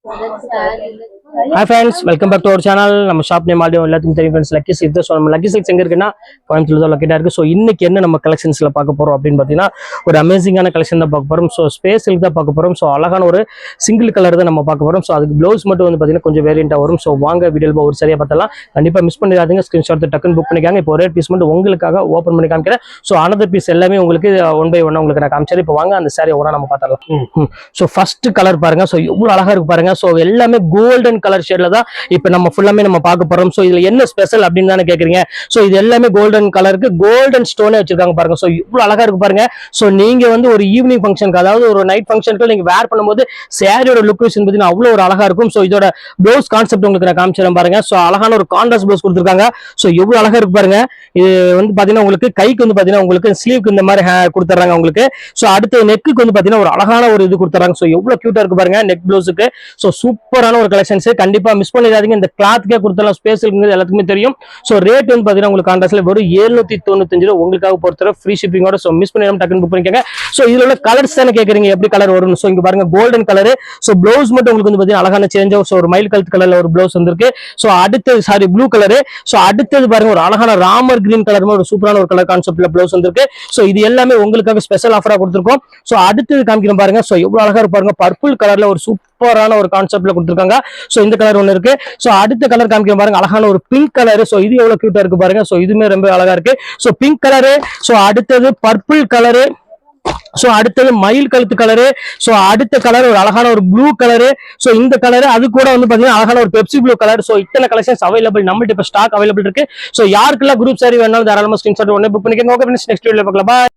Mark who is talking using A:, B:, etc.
A: Hi friends, welcome back to our channel. நம்ம shop name already எல்லாத்துக்கும் தெரியும் friends. Lucky silks தான். So நம்ம லக்கி சில்க்ஸ் எங்க இருக்குன்னா கோயம்புத்தூர் தான் லொக்கேட்டா இருக்கு. ஸோ இன்னைக்கு என்ன நம்ம கலெக்ஷன்ஸ்ல பார்க்க போறோம் அப்படின்னு பார்த்தீங்கன்னா ஒரு அமேசிங்கான கலெக்ஷன் தான் பார்க்க போறோம். ஸோ ஸ்பேஸ் சில்க் தான் பார்க்க போறோம். ஸோ அழகான ஒரு சிங்கிள் கலர் தான் நம்ம பார்க்க போறோம். ஸோ அதுக்கு ப்ளவுஸ் மட்டும் வந்து பார்த்தீங்கன்னா கொஞ்சம் வேரியண்டா வரும். ஸோ வாங்க வீடியோவில் ஒரு சரியா பார்த்தலாம். கண்டிப்பா மிஸ் பண்ணிடாதீங்க. ஸ்கிரீன்ஷாட் டக்குன்னு புக் பண்ணிக்காங்க. இப்போ ஒரே பீஸ் மட்டும் உங்களுக்காக ஓப்பன் பண்ணி காமிக்கிறேன். ஸோ அனதர் பீஸ் எல்லாமே உங்களுக்கு ஒன் பை ஒன் உங்களுக்கு நான் காமிச்சேன். இப்போ வாங்க அந்த சாரி ஒன்றா நம்ம பார்த்தலாம். ஸோ ஃபர்ஸ்ட் கலர் பாருங்க. ஸோ எவ்வளவு அழகா இருக்கு பாருங்க. ஸோ எல்லாமே கோல்டன் கலர் ஷேட்ல தான் இப்ப நம்ம ஃபுல்லாமே நம்ம பார்க்க போறோம். சோ இதுல என்ன ஸ்பெஷல் அப்படின்னு தானே கேக்குறீங்க. சோ இது எல்லாமே கோல்டன் கலருக்கு கோல்டன் ஸ்டோனே வச்சிருக்காங்க பாருங்க. சோ இவ்வளவு அழகா இருக்கு பாருங்க. சோ நீங்க வந்து ஒரு ஈவினிங் ஃபங்க்ஷனுக்கு, அதாவது ஒரு நைட் ஃபங்க்ஷனுக்கு நீங்க வேர் பண்ணும்போது சாரியோட லுக் விஷன் பார்த்தீங்கன்னா அவ்வளவு ஒரு அழகா இருக்கும். சோ இதோட ப்ளவுஸ் கான்செப்ட் உங்களுக்கு நான் காமிச்சிடறேன் பாருங்க. சோ அழகான ஒரு கான்ட்ராஸ்ட் ப்ளவுஸ் கொடுத்துருக்காங்க. சோ எவ்வளவு அழகா இருக்கு பாருங்க. இது வந்து பாத்தீங்கன்னா உங்களுக்கு கைக்கு வந்து பாத்தீங்கன்னா உங்களுக்கு ஸ்லீவ்க்கு இந்த மாதிரி கொடுத்துறாங்க உங்களுக்கு. சோ அடுத்து நெக்குக்கு வந்து பாத்தீங்கன்னா ஒரு அழகான ஒரு இது கொடுத்துறாங்க. சோ எவ்வளவு கியூட்டா இருக்கு பாருங்க நெக் ப்ளவுஸுக்கு. சோ சூப்பரான ஒரு கலெக்ஷன்ஸ். கண்டிப்பா மிஸ் பண்ணிடாதீங்க. இந்த கிளாத்க்கே கொடுத்தலாம் ஸ்பேஸ் இருக்குங்கிறது எல்லாத்துக்குமே தெரியும். சோ ரேட் வந்து பாத்தீங்கன்னா உங்களுக்கு கான்ட்ராஸ்ட்ல வெறும் 795 ரூபாய் உங்களுக்காக பொறுத்தவரை ஃப்ரீ ஷிப்பிங்கோட. சோ மிஸ் பண்ணிடாம டக்குன்னு புக் பண்ணிக்கங்க. சோ இதுல உள்ள கலர்ஸ் தானே கேக்குறீங்க எப்படி கலர் வரும். சோ இங்க பாருங்க கோல்டன் கலர். சோ ப்ளவுஸ் மட்டும் உங்களுக்கு வந்து பாத்தீங்கன்னா அழகான சேஞ்ச். சோ ஒரு மயில் கலர் கலர்ல ஒரு ப்ளவுஸ் வந்திருக்கு. சோ அடுத்தது சாரி ப்ளூ கலர். சோ அடுத்தது பாருங்க ஒரு அழகான ராமர் கிரீன் கலர் ஒரு சூப்பரான ஒரு கலர் கான்செப்ட்ல ப்ளவுஸ் வந்திருக்கு. சோ இது எல்லாமே உங்களுக்காக ஸ்பெஷல் ஆஃபரா கொடுத்திருக்கோம். சோ அடுத்தது காமிக்கிறேன் பாருங்க. சோ எவ்வளவு அழகா இருக்கு பாருங்க. பர்பிள் கலர்ல ஒரு சூப்பரான ஒரு கான்செப்ட்ல கொடுத்திருக்காங்க. சோ இந்த கலர் ஒன்னு இருக்கு. சோ அடுத்த கலர் காமிக்க பாருங்க அழகான ஒரு பிங்க் கலர். சோ இது எவ்வளவு கியூட்டா இருக்கு பாருங்க. சோ இதுமே ரொம்ப அழகா இருக்கு. So pink colour. சோ அடுத்தது பர்பிள் கலரு. சோ அடுத்தது மயில் கழுத்து கலரு. சோ அடுத்த கலர் ஒரு அழகான ஒரு ப்ளூ கலரு. சோ இந்த கலர் அது கூட வந்து பாத்தீங்கன்னா அழகான ஒரு பெப்சி ப்ளூ கலர். சோ இத்தனை கலெக்ஷன்ஸ் அவைலபிள் நம்மள்ட்ட இப்ப ஸ்டாக் அவைலபிள் இருக்கு. சோ யாருக்கெல்லாம் குரூப் சாரி வேணாலும் தாராளமா ஸ்கிரீன்ஷாட் உடனே புக் பண்ணிக்கோங்க. ஓகே ஃப்ரெண்ட்ஸ், நெக்ஸ்ட் வீடியோல பார்க்கலாம். பாய்.